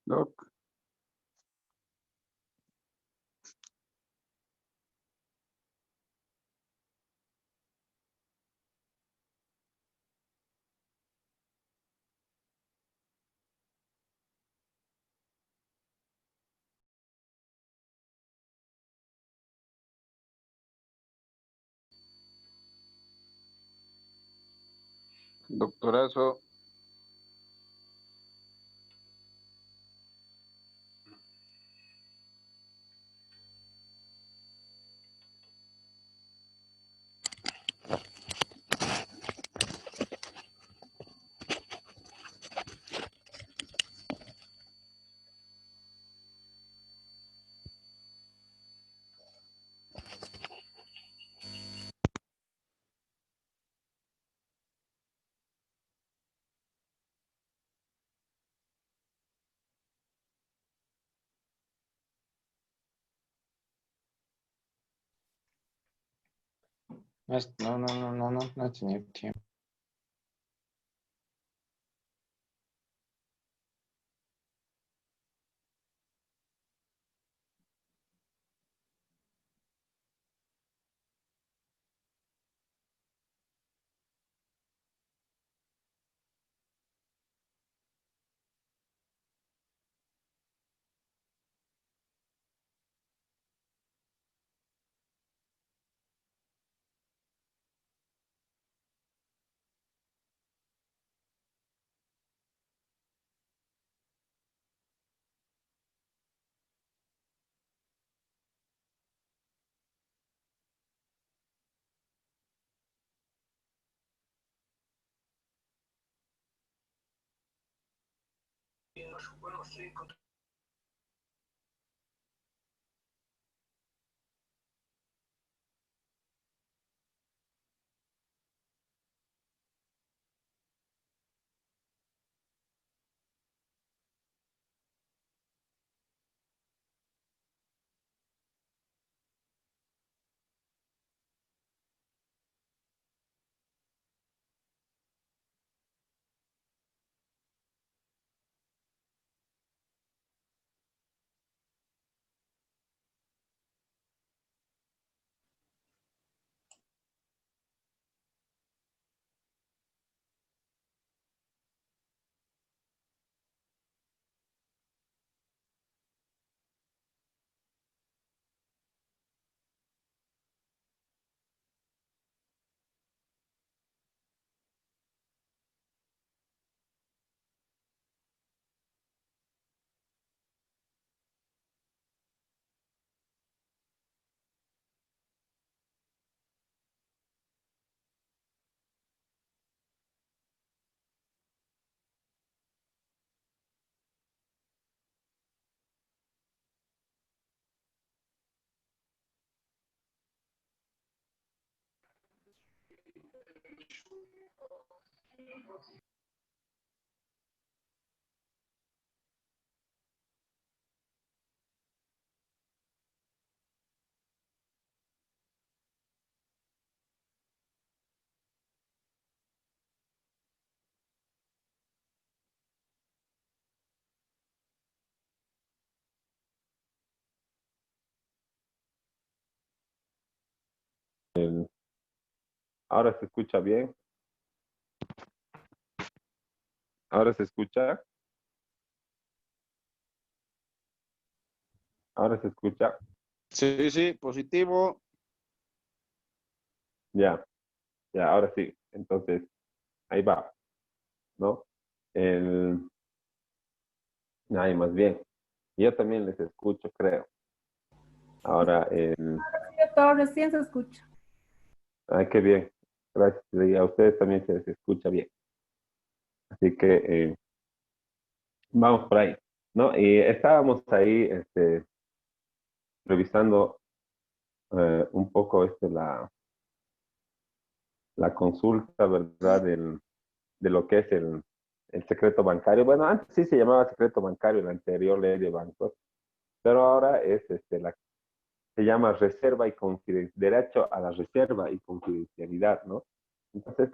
Doc, doctorazo. No he tenido tiempo. Ahora se escucha bien. Ahora se escucha. Ahora se escucha. Sí, sí, positivo. Ya, ya, ahora sí. Entonces, ahí va, ¿no? El, ahí más bien. Yo también les escucho, creo. Ahora, Todo recién se escucha. ay, qué bien. Gracias. Y a ustedes también se les escucha bien. Así que vamos por ahí, ¿no? Y estábamos ahí revisando un poco la consulta, ¿verdad? De lo que es el secreto bancario. Bueno, antes sí se llamaba secreto bancario, la anterior ley de bancos, pero ahora es se llama reserva y derecho a la reserva y confidencialidad, ¿no? Entonces,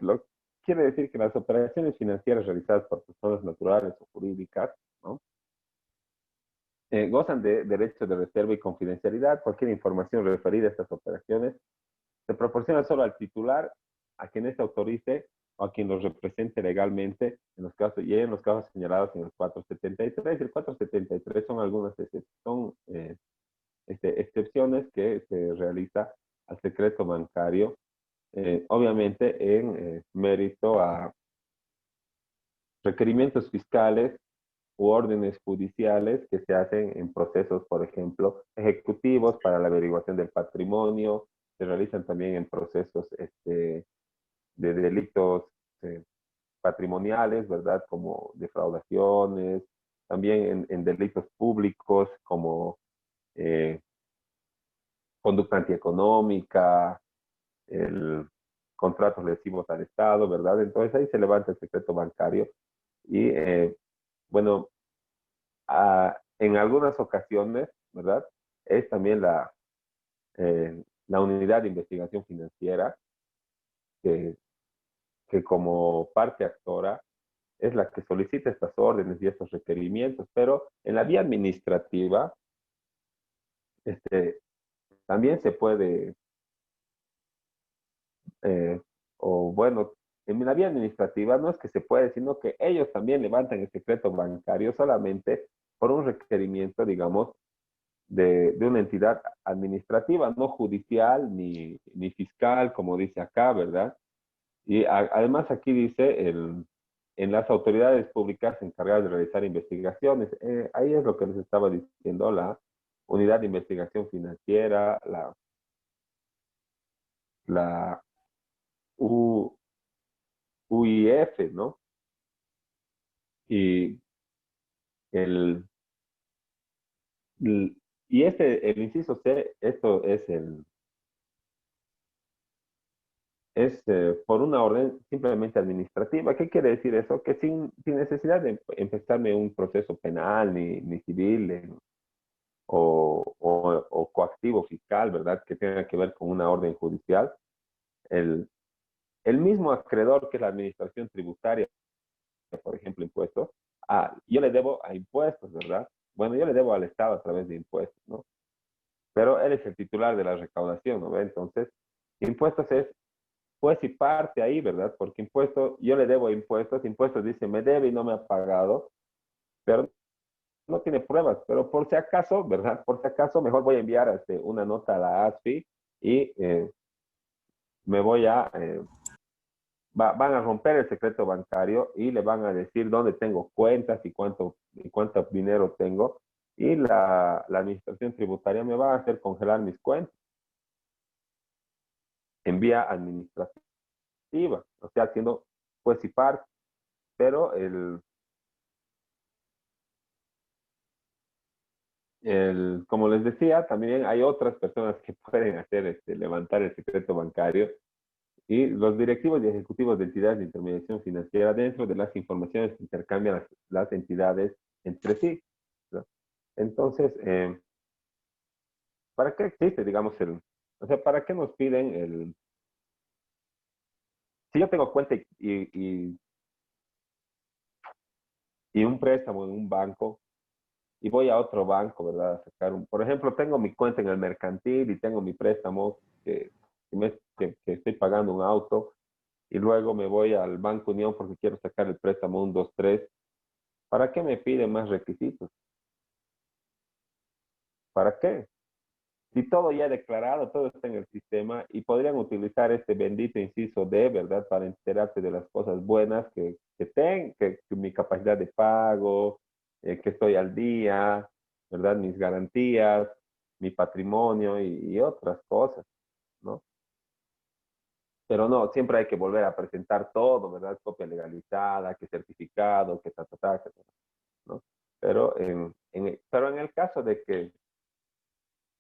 quiere decir que las operaciones financieras realizadas por personas naturales o jurídicas, ¿no? gozan de derecho de reserva y confidencialidad. Cualquier información referida a estas operaciones se proporciona solo al titular, a quien éste autorice o a quien los represente legalmente en los casos, y en los casos señalados en el 473. El 473 son algunas excepciones que se realiza al secreto bancario, obviamente en mérito a requerimientos fiscales u órdenes judiciales que se hacen en procesos, por ejemplo, ejecutivos para la averiguación del patrimonio, se realizan también en procesos de delitos eh, patrimoniales, ¿verdad? Como defraudaciones, también en delitos públicos como eh, conducta antieconómica, el contratos lesivos al Estado, ¿verdad? Entonces ahí se levanta el secreto bancario y, bueno, en algunas ocasiones, ¿verdad? Es también la unidad de investigación financiera que, que como parte actora es la que solicita estas órdenes y estos requerimientos, pero en la vía administrativa, este, también se puede, eh, o bueno, en la vía administrativa no es que se puede, sino que ellos también levantan el secreto bancario solamente por un requerimiento, digamos, de una entidad administrativa, no judicial ni fiscal, como dice acá, ¿verdad? Y además aquí dice en las autoridades públicas encargadas de realizar investigaciones. Ahí es lo que les estaba diciendo, la unidad de investigación financiera, la U, UIF, ¿no? Y el, el inciso C, esto es por una orden simplemente administrativa. ¿Qué quiere decir eso? Que sin necesidad de empezarme un proceso penal ni civil o coactivo fiscal, ¿verdad? Que tenga que ver con una orden judicial. El, el mismo acreedor que es la administración tributaria, por ejemplo, impuestos, yo le debo a impuestos, ¿verdad? Bueno, yo le debo al Estado a través de impuestos, ¿no? Pero él es el titular de la recaudación, ¿no ve? Entonces, impuestos es pues y parte ahí, ¿verdad? Porque impuestos, yo le debo impuestos dice me debe y no me ha pagado, pero no tiene pruebas, pero por si acaso, ¿verdad? Por si acaso, mejor voy a enviar una nota a la ASFI y me voy van a romper el secreto bancario y le van a decir dónde tengo cuentas y cuánto dinero tengo, y la administración tributaria me va a hacer congelar mis cuentas en vía administrativa, o sea, haciendo pues y parte, pero como les decía, también hay otras personas que pueden hacer levantar el secreto bancario, y los directivos y ejecutivos de entidades de intermediación financiera dentro de las informaciones que intercambian las entidades entre sí, ¿no? Entonces, ¿para qué existe, digamos, o sea, para qué nos piden si yo tengo cuenta y un préstamo en un banco y voy a otro banco, ¿verdad? A sacar por ejemplo, tengo mi cuenta en el mercantil y tengo mi préstamo que estoy pagando un auto, y luego me voy al Banco Unión porque quiero sacar el préstamo 1, 2, 3. ¿Para qué me piden más requisitos? ¿Para qué? Si todo ya declarado, todo está en el sistema, y podrían utilizar este bendito inciso D, ¿verdad? Para enterarse de las cosas buenas que mi capacidad de pago, que estoy al día, ¿verdad? Mis garantías, mi patrimonio y otras cosas, ¿no? Pero no, siempre hay que volver a presentar todo, ¿verdad? Copia legalizada, que certificado, que ta, ¿no? Pero en el caso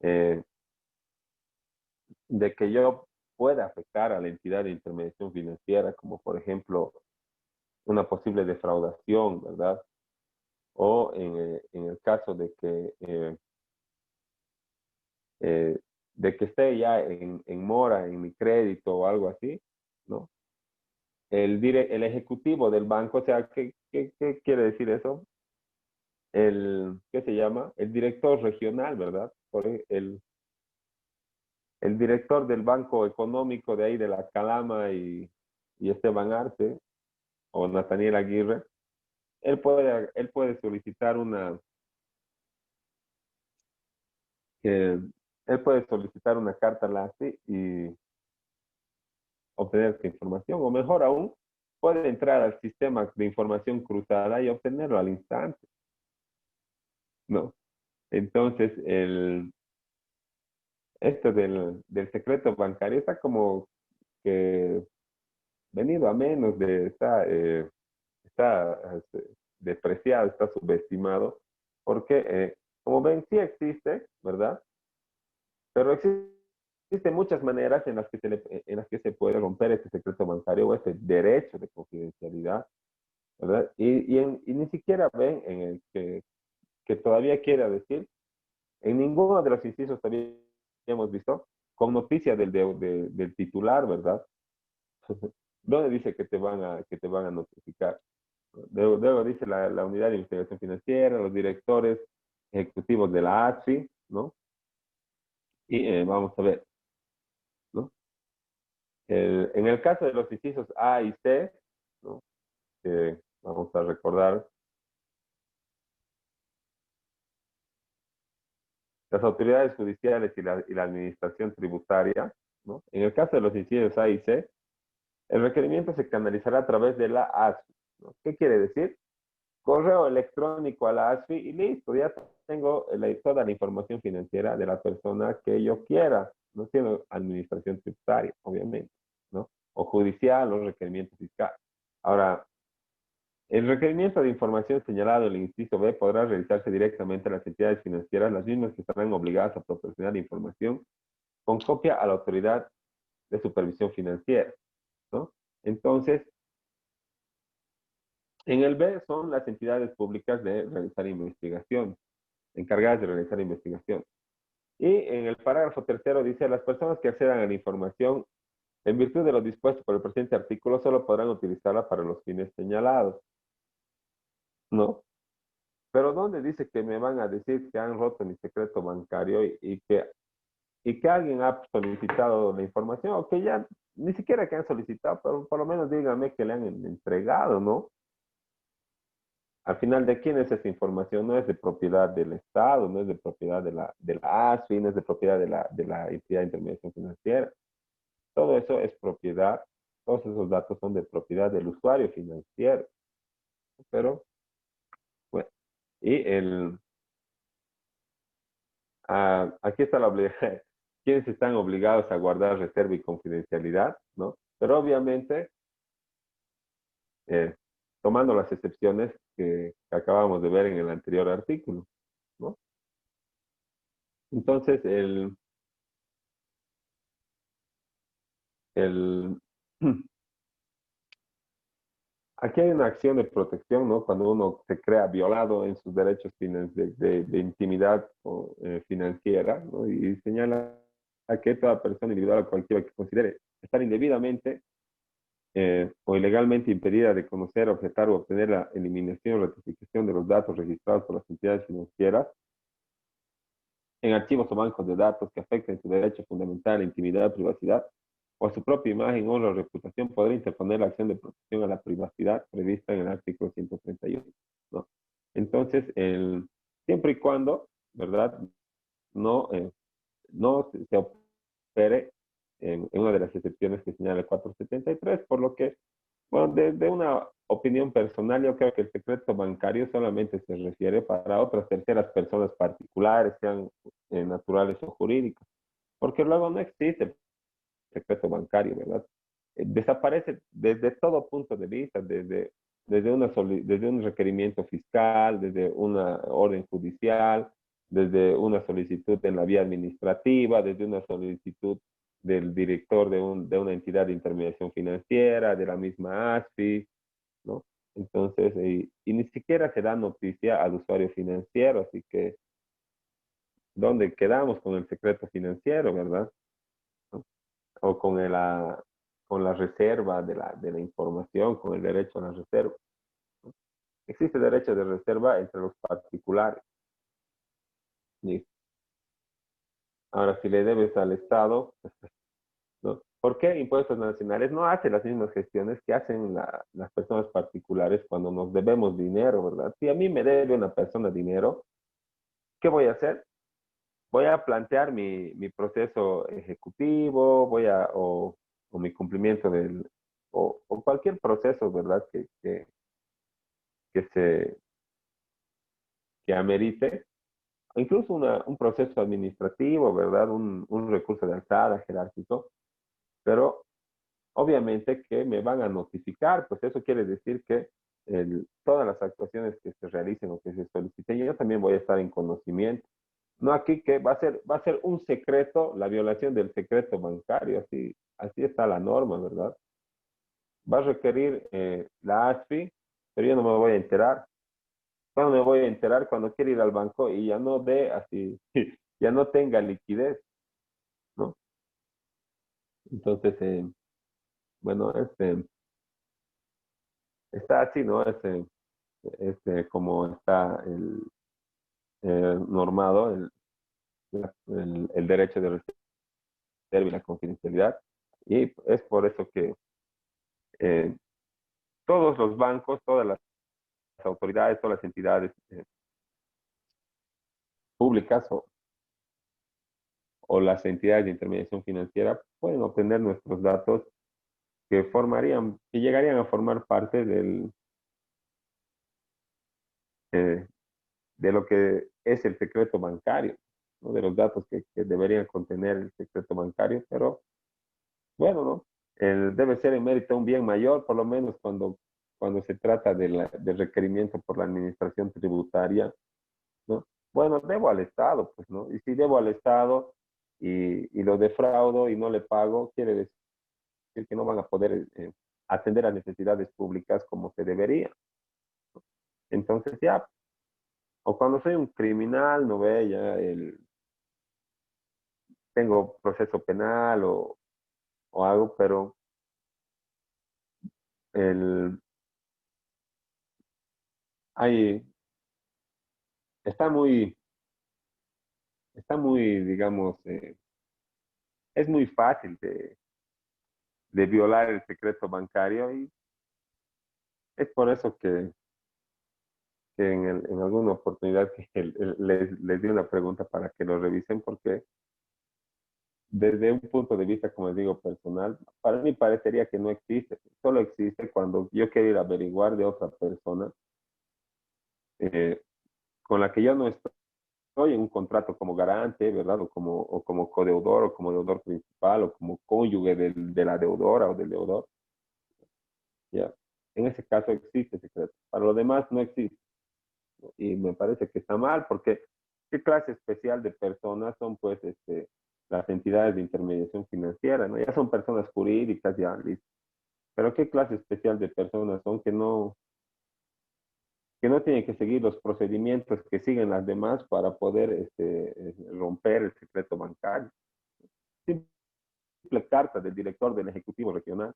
eh, de que yo pueda afectar a la entidad de intermediación financiera, como por ejemplo una posible defraudación, ¿verdad? O en el caso eh, de que esté ya en mora en mi crédito o algo así, ¿no? El ejecutivo del banco, o sea, ¿qué quiere decir eso? ¿qué se llama? El director regional, ¿verdad? El director del Banco Económico de ahí, de la Calama y Esteban Arce, o Nathaniel Aguirre, él puede solicitar que él puede solicitar una carta a la ASFI y obtener esta información, o mejor aún, puede entrar al sistema de información cruzada y obtenerlo al instante, ¿no? Entonces, esto del secreto bancario está como que venido a menos, está despreciado, está subestimado, porque, como ven, sí existe, ¿verdad? Pero existen muchas maneras en las que se puede romper este secreto bancario o este derecho de confidencialidad, ¿verdad? Y ni siquiera ven en el que todavía quiera decir, en ninguno de los incisos todavía hemos visto, con noticia del titular, ¿verdad? ¿Dónde dice que te van a notificar? Luego dice la unidad de investigación financiera, los directores ejecutivos de la ASFI, ¿no? Y vamos a ver, ¿no? En el caso de los incisos A y C, ¿no? Vamos a recordar, las autoridades judiciales y la administración tributaria, ¿no? En el caso de los incisos A y C, el requerimiento se canalizará a través de la ASFI, ¿no? ¿Qué quiere decir? Correo electrónico a la ASFI y listo, ya tengo toda la información financiera de la persona que yo quiera, no tiene administración tributaria, obviamente, ¿no? O judicial o requerimiento fiscal. Ahora, el requerimiento de información señalado en el inciso B podrá realizarse directamente a las entidades financieras, las mismas que estarán obligadas a proporcionar información con copia a la autoridad de supervisión financiera, ¿no? Entonces, en el B son las entidades públicas de realizar investigación, encargadas de realizar investigación. Y en el parágrafo tercero dice, las personas que accedan a la información en virtud de lo dispuesto por el presente artículo solo podrán utilizarla para los fines señalados, ¿no? Pero ¿dónde dice que me van a decir que han roto mi secreto bancario y que alguien ha solicitado la información o que ya ni siquiera que han solicitado, pero por lo menos díganme que le han entregado, ¿no? Al final, ¿de quién es esa información? No es de propiedad del Estado, no es de propiedad de la ASFI, no es de propiedad de la entidad de intermediación financiera. Todo eso es propiedad, todos esos datos son de propiedad del usuario financiero. Pero, bueno, y aquí está la obligación. ¿Quiénes están obligados a guardar reserva y confidencialidad? ¿No? Pero obviamente, eh, tomando las excepciones que acabamos de ver en el anterior artículo, ¿no? Entonces, el, aquí hay una acción de protección, ¿no? Cuando uno se crea violado en sus derechos de intimidad financiera, ¿no? Y señala a que toda persona individual o cualquiera que considere estar indebidamente o ilegalmente impedida de conocer, objetar o obtener la eliminación o rectificación de los datos registrados por las entidades financieras en archivos o bancos de datos que afecten su derecho fundamental a la intimidad, privacidad o a su propia imagen, honra o reputación, podrá interponer la acción de protección a la privacidad prevista en el artículo 131, ¿no? Entonces, siempre y cuando, ¿verdad? No se opere en una de las excepciones que señala el 473, por lo que, bueno, desde una opinión personal, yo creo que el secreto bancario solamente se refiere para otras terceras personas particulares, sean naturales o jurídicas, porque luego no existe el secreto bancario, ¿verdad? Desaparece desde todo punto de vista, desde un requerimiento fiscal, desde una orden judicial, desde una solicitud en la vía administrativa, desde una solicitud del director de una entidad de intermediación financiera, de la misma ASFI, ¿no? Entonces, y ni siquiera se da noticia al usuario financiero, así que, ¿dónde quedamos con el secreto financiero, verdad? ¿No? O con la reserva de la información, con el derecho a la reserva. existe derecho de reserva entre los particulares. Listo. Ahora, si le debes al Estado, ¿no? ¿Por qué impuestos nacionales no hace las mismas gestiones que hacen las personas particulares cuando nos debemos dinero, ¿verdad? Si a mí me debe una persona dinero, ¿qué voy a hacer? Voy a plantear mi proceso ejecutivo, o mi cumplimiento o cualquier proceso, ¿verdad? Que que amerite, incluso un proceso administrativo, ¿verdad? Un recurso de alzada jerárquico, pero obviamente que me van a notificar, pues eso quiere decir que todas las actuaciones que se realicen o que se soliciten, yo también voy a estar en conocimiento. No aquí que va a ser un secreto, la violación del secreto bancario, así está la norma, ¿verdad? Va a requerir la ASFI, pero yo no me voy a enterar. ¿Cuándo me voy a enterar? Cuando quiera ir al banco y ya no dé así, ya no tenga liquidez, ¿no? Entonces, bueno, está así, ¿no? Como está normado el derecho de reserva y la confidencialidad. Y es por eso que eh, todos los bancos, todas las autoridades, todas las entidades públicas o las entidades de intermediación financiera pueden obtener nuestros datos que llegarían a formar parte eh, de lo que es el secreto bancario, ¿no? De los datos que deberían contener el secreto bancario, pero bueno, ¿no? Debe ser en mérito un bien mayor, por lo menos cuando se trata del requerimiento por la administración tributaria, ¿no? Bueno, debo al Estado, pues, ¿no? Y si debo al Estado y lo defraudo y no le pago, quiere decir que no van a poder atender a necesidades públicas como se debería. Entonces ya, o cuando soy un criminal, no ve, ya tengo proceso penal o algo, pero el, hay, está muy, digamos, es muy fácil de violar el secreto bancario y es por eso que en alguna oportunidad que les di una pregunta para que lo revisen, porque desde un punto de vista, como les digo, personal, para mí parecería que no existe. Solo existe cuando yo quiero ir a averiguar de otra persona eh, con la que yo no estoy en un contrato como garante, ¿verdad? O como codeudor, o como deudor principal, o como cónyuge de la deudora o del deudor. ¿Ya? En ese caso existe secreto. Para lo demás no existe. Y me parece que está mal, porque ¿qué clase especial de personas son, pues, las entidades de intermediación financiera, ¿no? Ya son personas jurídicas, ya, listo. Pero ¿qué clase especial de personas son que no tienen que seguir los procedimientos que siguen las demás para poder romper el secreto bancario? Simple carta del director del Ejecutivo Regional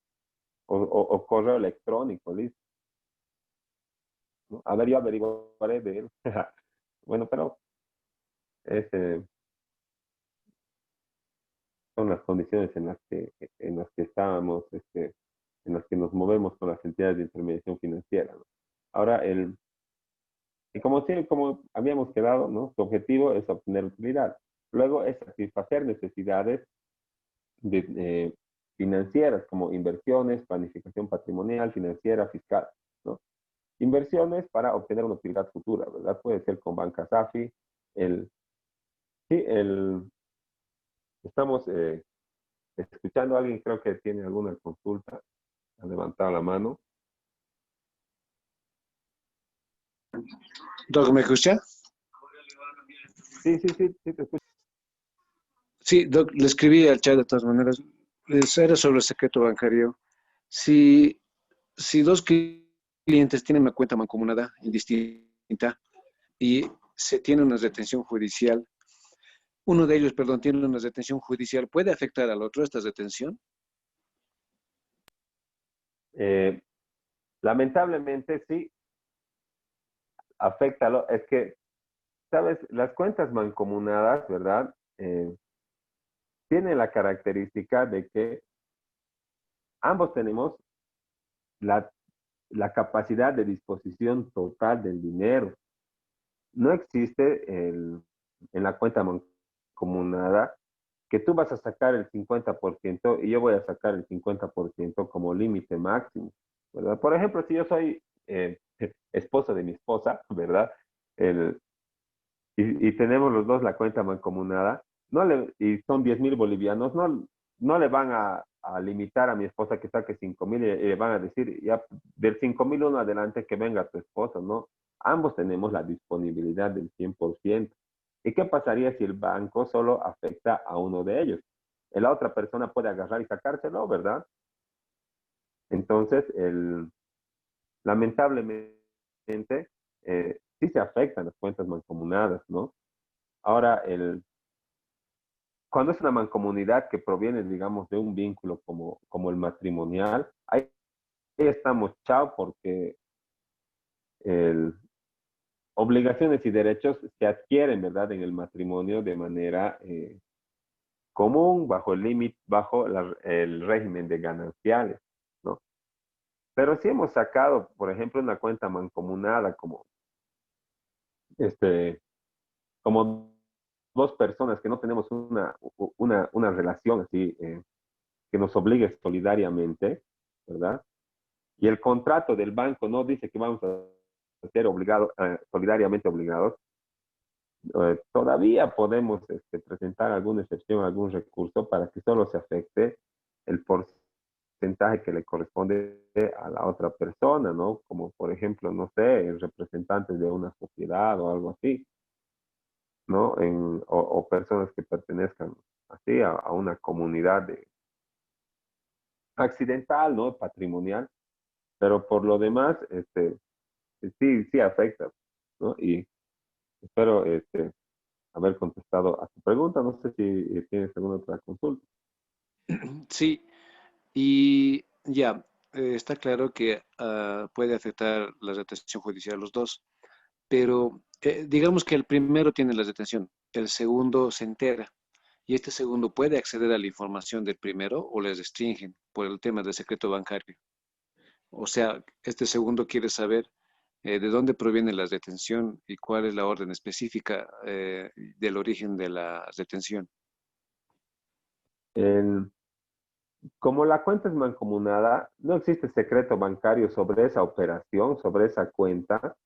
o correo electrónico, listo, ¿no? A ver, yo averiguaré de él. Bueno, pero este, son las condiciones en las que estábamos, en las que nos movemos con las entidades de intermediación financiera, ¿no? Ahora, y como habíamos quedado, ¿no? Su objetivo es obtener utilidad. Luego es satisfacer necesidades de, financieras, como inversiones, planificación patrimonial, financiera, fiscal, ¿no? Inversiones para obtener una utilidad futura, ¿verdad? Puede ser con banca SAFI. Sí, estamos escuchando a alguien, creo que tiene alguna consulta, ha levantado la mano. Doc, ¿me escucha? Sí, te escucho. Sí, Doc, le escribí al chat de todas maneras. Era sobre el secreto bancario. Si, si dos clientes tienen una cuenta mancomunada indistinta y se tiene una retención judicial, uno de ellos, perdón, tiene una retención judicial, ¿puede afectar al otro esta retención? Lamentablemente sí, afecta, es que, ¿sabes? Las cuentas mancomunadas, ¿verdad? Tienen la característica de que ambos tenemos la, la capacidad de disposición total del dinero. No existe en la cuenta mancomunada que tú vas a sacar el 50% y yo voy a sacar el 50% como límite máximo, ¿verdad? Por ejemplo, si yo soy esposo de mi esposa, ¿verdad? El, y tenemos los dos la cuenta mancomunada, y son 10,000 bolivianos, no le van a limitar a mi esposa que saque 5,000 y le van a decir, ya del 5,000 uno adelante que venga tu esposa, ¿no? Ambos tenemos la disponibilidad del 100%. ¿Y qué pasaría si el banco solo afecta a uno de ellos? La otra persona puede agarrar y sacárselo, ¿verdad? Entonces, lamentablemente, sí se afectan las cuentas mancomunadas, ¿no? Ahora, cuando es una mancomunidad que proviene, digamos, de un vínculo como el matrimonial, ahí estamos chao porque el, obligaciones y derechos se adquieren, ¿verdad?, en el matrimonio de manera común, bajo el límite, bajo el régimen de gananciales, ¿no? Pero si hemos sacado, por ejemplo, una cuenta mancomunada este, como dos personas que no tenemos una relación así que nos obligue solidariamente, ¿verdad? Y el contrato del banco no dice que vamos a ser solidariamente obligados, todavía podemos presentar alguna excepción, algún recurso para que solo se afecte el porcentaje que le corresponde a la otra persona, ¿no? Como por ejemplo, no sé, representantes de una sociedad o algo así, ¿no? O personas que pertenezcan así a una comunidad accidental, ¿no? Patrimonial, pero por lo demás, sí afecta, ¿no? Y espero, haber contestado a tu pregunta. No sé si tienes alguna otra consulta. Sí, y ya, está claro que puede afectar la retención judicial a los dos, pero digamos que el primero tiene la retención, el segundo se entera, y este segundo puede acceder a la información del primero o les restringen por el tema del secreto bancario. O sea, este segundo quiere saber de dónde proviene la retención y cuál es la orden específica del origen de la retención. En- Como la cuenta es mancomunada, no existe secreto bancario sobre esa operación, sobre esa cuenta,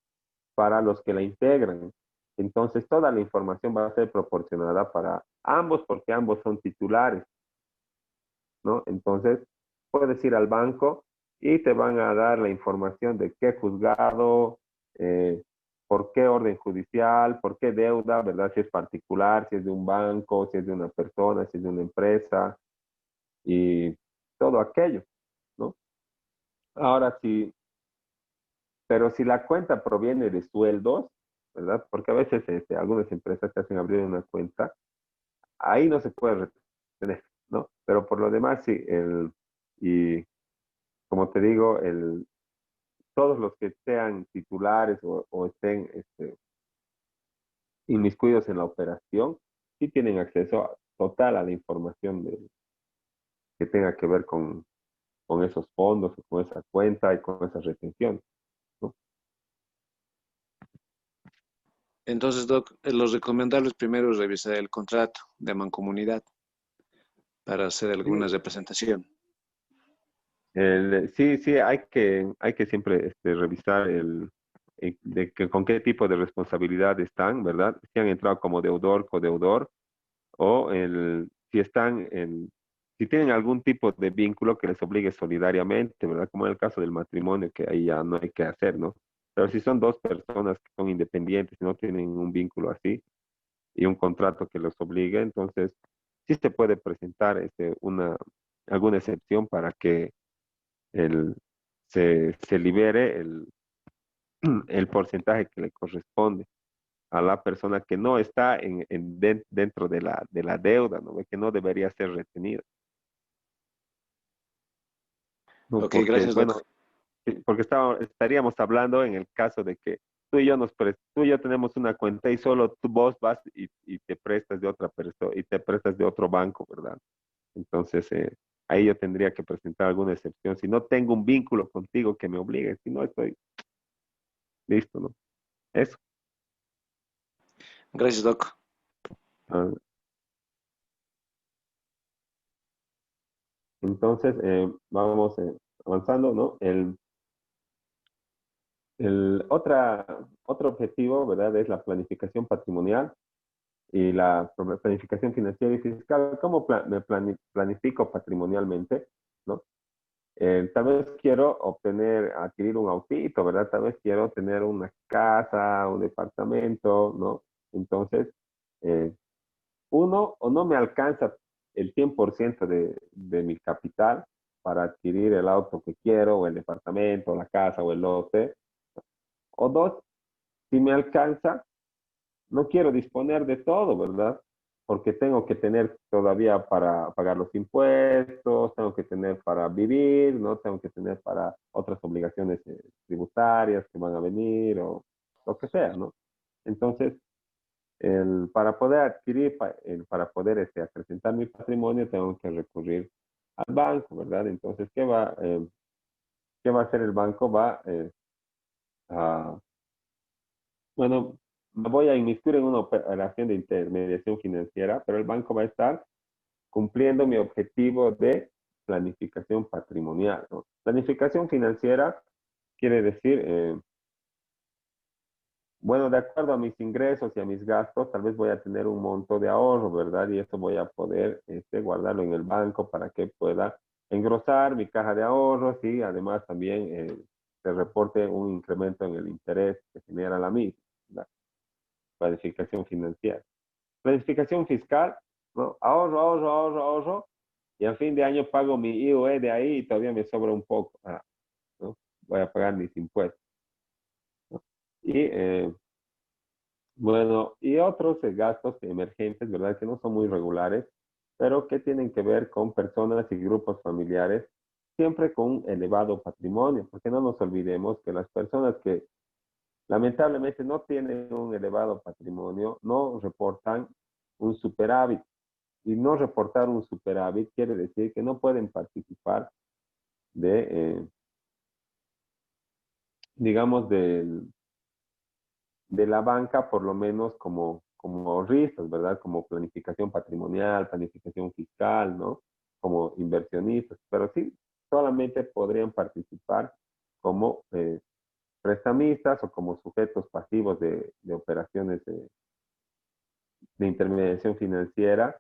para los que la integran. Entonces, toda la información va a ser proporcionada para ambos porque ambos son titulares, ¿no? Entonces, puedes ir al banco y te van a dar la información de qué juzgado, eh, por qué orden judicial, por qué deuda, ¿verdad? Si es particular, si es de un banco, si es de una persona, si es de una empresa y todo aquello, ¿no? Ahora sí, pero si la cuenta proviene de sueldos, ¿verdad? Porque a veces algunas empresas te hacen abrir una cuenta, ahí no se puede retener, ¿no? Pero por lo demás, sí, y como te digo, todos los que sean titulares o estén inmiscuidos en la operación, sí tienen acceso total a la información que tenga que ver con esos fondos, con esa cuenta y con esa retención, ¿no? Entonces, Doc, lo recomendable es primero revisar el contrato de mancomunidad para hacer alguna Sí, representación. sí, hay que siempre revisar con qué tipo de responsabilidad están, ¿verdad? Si han entrado como deudor, codeudor, o si tienen algún tipo de vínculo que les obligue solidariamente, ¿verdad? Como en el caso del matrimonio, que ahí ya no hay que hacer, ¿no? Pero si son dos personas que son independientes y no tienen un vínculo así y un contrato que los obligue, entonces sí se puede presentar alguna excepción para que el, se libere el porcentaje que le corresponde a la persona que no está dentro de la deuda, ¿no? Que no debería ser retenida, ¿no? Ok, Porque, gracias, bueno, Doc. porque estaríamos hablando en el caso de que tú y yo tenemos una cuenta y solo vos vas y te prestas de otra persona y te prestas de otro banco, ¿verdad? Entonces, ahí yo tendría que presentar alguna excepción. Si no tengo un vínculo contigo que me obligue, si no estoy listo, ¿no? Eso. Gracias, Doc. Ah, entonces, vamos avanzando, ¿no? Otro objetivo, ¿verdad? Es la planificación patrimonial y la planificación financiera y fiscal. ¿Cómo planifico patrimonialmente? ¿No? Tal vez quiero adquirir un autito, ¿verdad? Tal vez quiero tener una casa, un departamento, ¿no? Entonces, eh, uno, o no me alcanza el 100% de mi capital para adquirir el auto que quiero, o el departamento, la casa, o el lote. O dos, si me alcanza, no quiero disponer de todo, ¿verdad? Porque tengo que tener todavía para pagar los impuestos, tengo que tener para vivir, ¿no? Tengo que tener para otras obligaciones tributarias que van a venir o lo que sea, ¿no? Entonces, para poder adquirir, para poder acrecentar mi patrimonio, tengo que recurrir al banco, ¿verdad? Entonces, ¿qué va a hacer el banco? A Bueno, me voy a inmiscuir en una operación de intermediación financiera, pero el banco va a estar cumpliendo mi objetivo de planificación patrimonial, ¿no? Planificación financiera quiere decir, bueno, de acuerdo a mis ingresos y a mis gastos, tal vez voy a tener un monto de ahorro, ¿verdad? Y eso voy a poder guardarlo en el banco para que pueda engrosar mi caja de ahorros y además también se reporte un incremento en el interés que genera la misma, ¿verdad? Planificación financiera. Planificación fiscal, ¿no? Ahorro, ahorro, ahorro, ahorro, y al fin de año pago mi IOE de ahí y todavía me sobra un poco, ¿no? Voy a pagar mis impuestos, ¿no? Y bueno, y otros gastos emergentes, ¿verdad? Que no son muy regulares, pero que tienen que ver con personas y grupos familiares, siempre con un elevado patrimonio, porque no nos olvidemos que las personas que lamentablemente no tienen un elevado patrimonio no reportan un superávit. Y no reportar un superávit quiere decir que no pueden participar de, digamos, de la banca, por lo menos como ahorristas, ¿verdad? Como planificación patrimonial, planificación fiscal, ¿no? Como inversionistas, pero sí, solamente podrían participar como prestamistas o como sujetos pasivos de operaciones de intermediación financiera,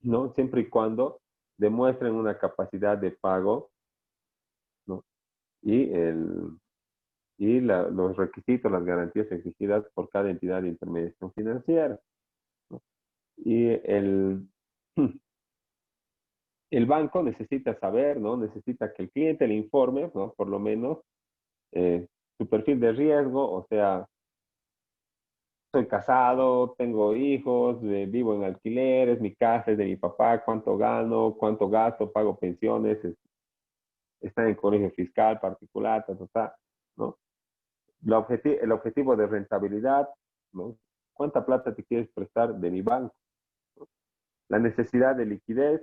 ¿no? Siempre y cuando demuestren una capacidad de pago, ¿no? Y, los requisitos, las garantías exigidas por cada entidad de intermediación financiera, ¿no? Y el banco necesita saber, ¿no? Necesita que el cliente le informe, ¿no? Por lo menos su perfil de riesgo, o sea, soy casado, tengo hijos, vivo en alquileres, mi casa es de mi papá, cuánto gano, cuánto gasto, pago pensiones, está en colegio fiscal particular, ¿no? El objetivo de rentabilidad, ¿no? ¿Cuánta plata te quieres prestar de mi banco? La necesidad de liquidez,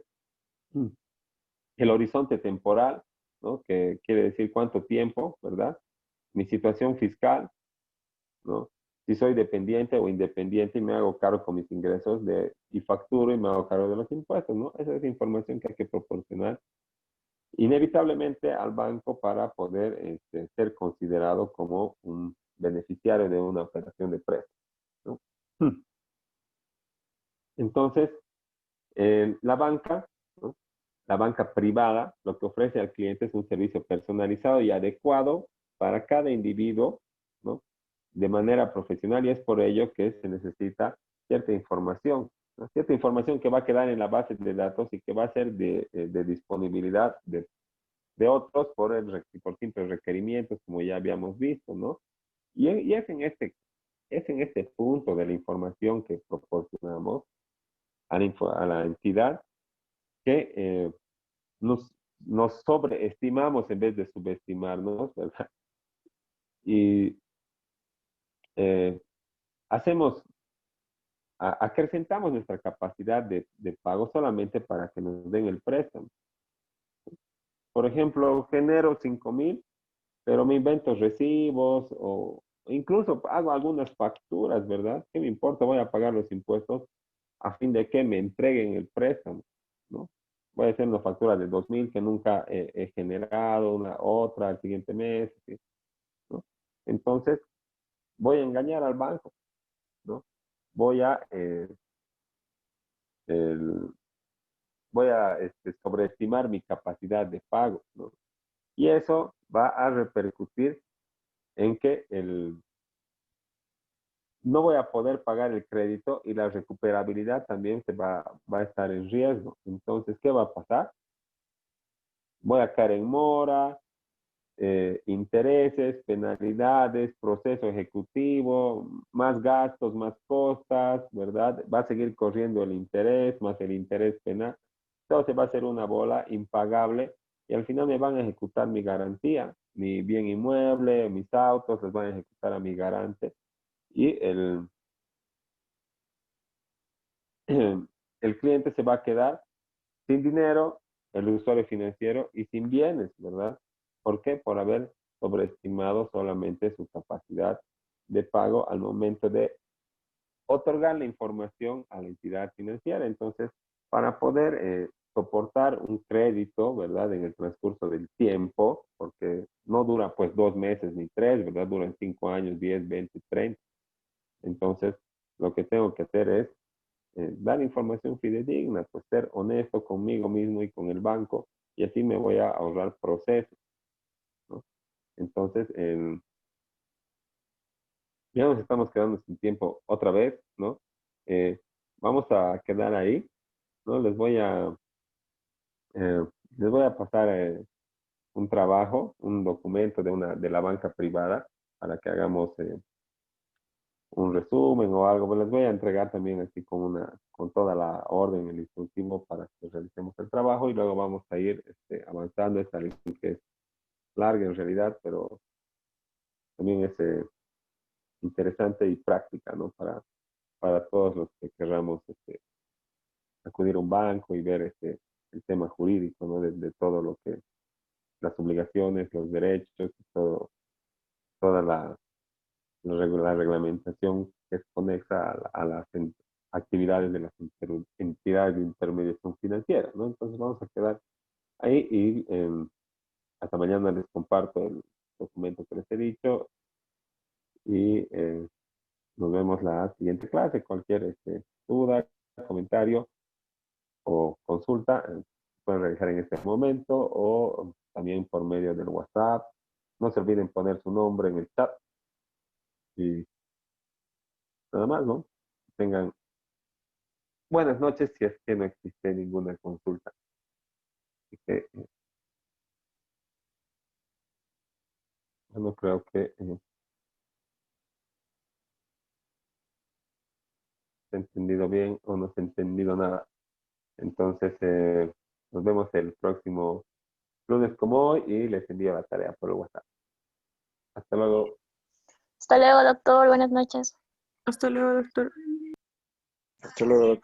el horizonte temporal, ¿no? Que quiere decir cuánto tiempo, ¿verdad? Mi situación fiscal, ¿no? Si soy dependiente o independiente y me hago cargo con mis ingresos y facturo y me hago cargo de los impuestos, ¿no? Esa es información que hay que proporcionar inevitablemente al banco para poder ser considerado como un beneficiario de una operación de préstamo, ¿no? Entonces, la banca, ¿no? La banca privada, lo que ofrece al cliente es un servicio personalizado y adecuado para cada individuo, ¿no? De manera profesional, y es por ello que se necesita cierta información, ¿no? Cierta información que va a quedar en la base de datos y que va a ser de disponibilidad de otros por simples requerimientos, como ya habíamos visto, ¿no? Y es en este punto de la información que proporcionamos a la entidad que nos sobreestimamos en vez de subestimarnos, ¿verdad? Y hacemos, acrecentamos nuestra capacidad de pago solamente para que nos den el préstamo. Por ejemplo, genero 5,000, pero me invento recibos o incluso hago algunas facturas, ¿verdad? ¿Qué me importa? Voy a pagar los impuestos a fin de que me entreguen el préstamo, ¿no? Voy a hacer una factura de 2,000 que nunca he generado, una otra el siguiente mes, ¿no? Entonces, voy a engañar al banco, ¿no? Voy a, el- voy a sobreestimar mi capacidad de pago, ¿no? Y eso va a repercutir en que no voy a poder pagar el crédito y la recuperabilidad también va a estar en riesgo. Entonces, ¿qué va a pasar? Voy a caer en mora, intereses, penalidades, proceso ejecutivo, más gastos, más costas, ¿verdad? Va a seguir corriendo el interés, más el interés penal. Entonces va a ser una bola impagable y al final me van a ejecutar mi garantía, mi bien inmueble, mis autos, les van a ejecutar a mi garante y el cliente se va a quedar sin dinero, el usuario financiero y sin bienes, ¿verdad? ¿Por qué? Por haber sobreestimado solamente su capacidad de pago al momento de otorgar la información a la entidad financiera. Entonces, para poder soportar un crédito, ¿verdad? En el transcurso del tiempo, porque no dura pues 2 meses ni 3, ¿verdad? Duran 5 años, 10, 20, 30. Entonces, lo que tengo que hacer es dar información fidedigna, pues ser honesto conmigo mismo y con el banco, y así me voy a ahorrar procesos, ¿no? Entonces, ya nos estamos quedando sin tiempo otra vez, ¿no? Eh, Vamos a quedar ahí, ¿no? Eh, les voy a pasar un trabajo, un documento de la banca privada para que hagamos un resumen o algo, pues les voy a entregar también así con toda la orden, el instructivo para que realicemos el trabajo y luego vamos a ir avanzando esta lección que es larga en realidad, pero también es interesante y práctica, ¿no? Para todos los que queramos acudir a un banco y ver el tema jurídico, ¿no? De todo lo que, las obligaciones, los derechos, y toda la reglamentación que es conexa a las actividades de las entidades de intermediación financiera, ¿no? Entonces vamos a quedar ahí y hasta mañana les comparto el documento que les he dicho y nos vemos la siguiente clase. Cualquier duda, comentario o consulta pueden realizar en este momento o también por medio del WhatsApp. No se olviden poner su nombre en el chat y nada más, ¿no? Tengan buenas noches si es que no existe ninguna consulta. Así que, bueno, creo que se ha entendido bien o no se ha entendido nada. Entonces, nos vemos el próximo lunes como hoy y les envío la tarea por el WhatsApp. Hasta luego. Hasta luego, doctor. Buenas noches. Hasta luego, doctor. Hasta luego.